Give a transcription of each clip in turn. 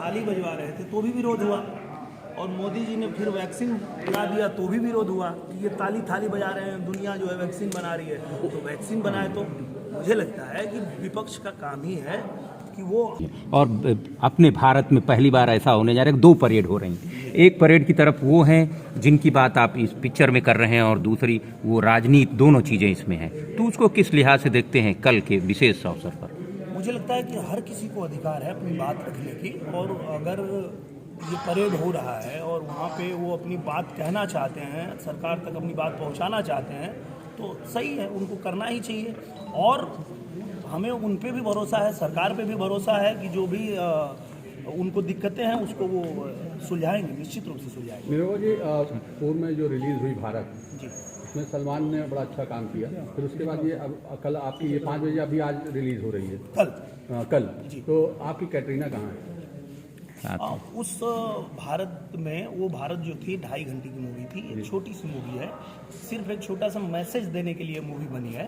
थाली बजवा रहे थे तो भी विरोध हुआ, और मोदी जी ने फिर वैक्सीन बना दिया तो भी विरोध हुआ कि ये ताली थाली बजा रहे हैं, दुनिया जो है वैक्सीन बना रही है। तो वैक्सीन बनाए तो मुझे लगता है कि विपक्ष का काम ही है कि वो, और अपने भारत में पहली बार ऐसा होने जा रहा है, 2 परेड हो रही हैं। एक परेड की तरफ वो हैं जिनकी बात आप इस पिक्चर में कर रहे हैं, और दूसरी वो राजनीति, दोनों चीज़ें इसमें हैं। तो उसको किस लिहाज से देखते हैं कल के विशेष अवसर पर? मुझे लगता है कि हर किसी को अधिकार है अपनी बात रखने की, और अगर ये परेड हो रहा है और वहाँ पे वो अपनी बात कहना चाहते हैं, सरकार तक अपनी बात पहुँचाना चाहते हैं, तो सही है, उनको करना ही चाहिए। और हमें उन पे भी भरोसा है, सरकार पे भी भरोसा है कि जो भी उनको दिक्कतें हैं उसको वो सुलझाएंगे, निश्चित रूप से सुलझाएंगे। निरव जी, पूर्व में जो रिलीज़ हुई भारत जी, उसमें सलमान ने बड़ा अच्छा काम किया, फिर उसके बाद ये अब कल आपकी ये 5 बजे अभी आज रिलीज़ हो रही है कल जी। तो आपकी कैटरीना कहाँ है? उस भारत में, वो भारत जो थी 2.5 घंटे की मूवी थी, एक छोटी सी मूवी है, सिर्फ एक छोटा सा मैसेज देने के लिए मूवी बनी है।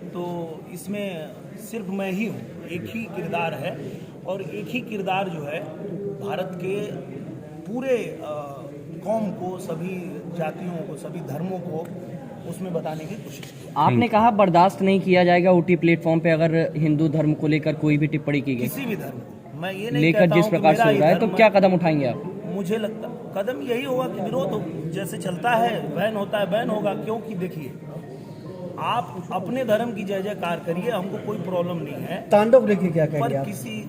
तो इसमें सिर्फ मैं ही हूँ, एक ही किरदार है, और एक ही किरदार जो है भारत के पूरे कौम को, सभी जातियों को, सभी धर्मों को उसमें बताने की कोशिश की। आपने कहा बर्दाश्त नहीं किया जाएगा OT प्लेटफॉर्म पे अगर हिंदू धर्म को लेकर कोई भी टिप्पणी की गई, किसी भी धर्म को मैं ये नहीं लेकर कहता जिस हूं कि प्रकार से मेरा हो रहा है, तो क्या कदम उठाएंगे आप? मुझे लगता कदम यही होगा कि विरोध हो, जैसे चलता है बैन होता है, बैन होगा। क्योंकि देखिए, आप अपने धर्म की जय जयकार करिए, हमको कोई प्रॉब्लम नहीं है। तांडव देखिए क्या पर कहेंगे आप? किसी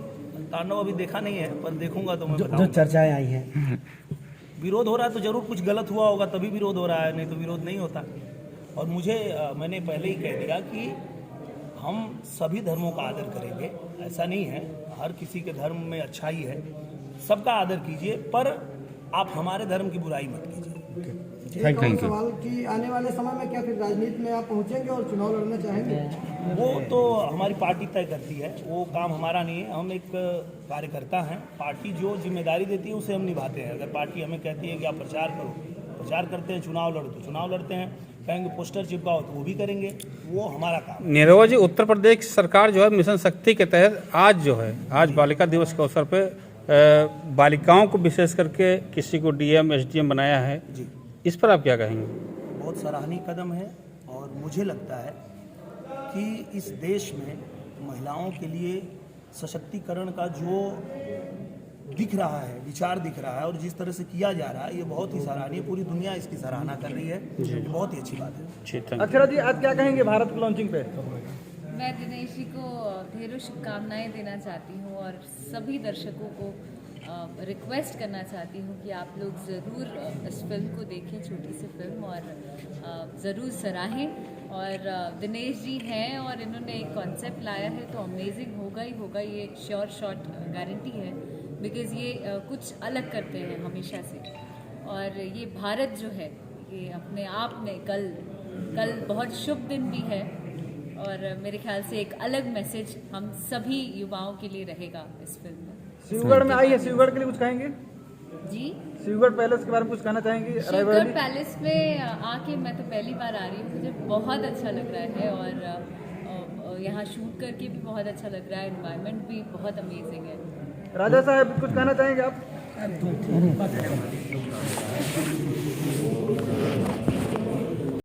तांडव अभी देखा नहीं है, पर देखूंगा तो मैं जो बताऊंगा। चर्चाएं आई हैं, विरोध हो रहा है तो जरूर कुछ गलत हुआ होगा, तभी विरोध हो रहा है, नहीं तो विरोध नहीं होता। और मुझे मैंने पहले ही कह दिया कि हम सभी धर्मों का आदर करेंगे, ऐसा नहीं है, हर किसी के धर्म में अच्छाई है, सबका आदर कीजिए, पर आप हमारे धर्म की बुराई मत कीजिए। Thank you. सवाल कि आने वाले समय में क्या फिर राजनीति में आप पहुंचेंगे और चुनाव लड़ना चाहेंगे? वो तो हमारी पार्टी तय करती है, वो काम हमारा नहीं है। हम एक कार्यकर्ता हैं, पार्टी जो जिम्मेदारी देती है उसे हम निभाते हैं। अगर पार्टी हमें कहती है कि आप प्रचार करो, प्रचार करते हैं, चुनाव लड़ो तो चुनाव लड़ते हैं, कहेंगे पोस्टर चिपकाओ तो वो भी करेंगे, वो हमारा काम है। नीरव जी, उत्तर प्रदेश सरकार जो है मिशन शक्ति के तहत आज बालिका दिवस के अवसर पे बालिकाओं को विशेष करके किसी को DM SDM बनाया है जी, इस पर आप क्या कहेंगे? बहुत सराहनीय कदम है, और मुझे लगता है कि इस देश में महिलाओं के लिए सशक्तिकरण का जो दिख रहा है, विचार दिख रहा है, और जिस तरह से किया जा रहा है, ये बहुत ही सराहनीय, पूरी दुनिया इसकी सराहना कर रही है, ये बहुत ही अच्छी बात है। अक्षरा जी, आज क्या कहेंगे भारत की लॉन्चिंग पे? मैं दिनेश जी को ढेरों शुभकामनाएं देना चाहती हूँ, और सभी दर्शकों को रिक्वेस्ट करना चाहती हूँ कि आप लोग ज़रूर इस फिल्म को देखें, छोटी सी फिल्म, और ज़रूर सराहें। और दिनेश जी हैं और इन्होंने एक कॉन्सेप्ट लाया है तो अमेजिंग होगा ही होगा, ये श्योर शॉट गारंटी है, बिकॉज़ ये कुछ अलग करते हैं हमेशा से। और ये भारत जो है, ये अपने आप में कल बहुत शुभ दिन भी है, और मेरे ख्याल से एक अलग मैसेज हम सभी युवाओं के लिए रहेगा इस फिल्म में। शिवगढ़ में आई है, शिवगढ़ के लिए कुछ कहेंगे जी? शिवगढ़ पैलेस के बारे में कुछ कहना चाहेंगे? शिवगढ़ पैलेस में आके मैं तो पहली बार आ रही हूँ, मुझे बहुत अच्छा लग रहा है, और यहाँ शूट करके भी बहुत अच्छा लग रहा है, एनवायरनमेंट भी बहुत अमेजिंग है। राजा साहब, कुछ कहना चाहेंगे आप?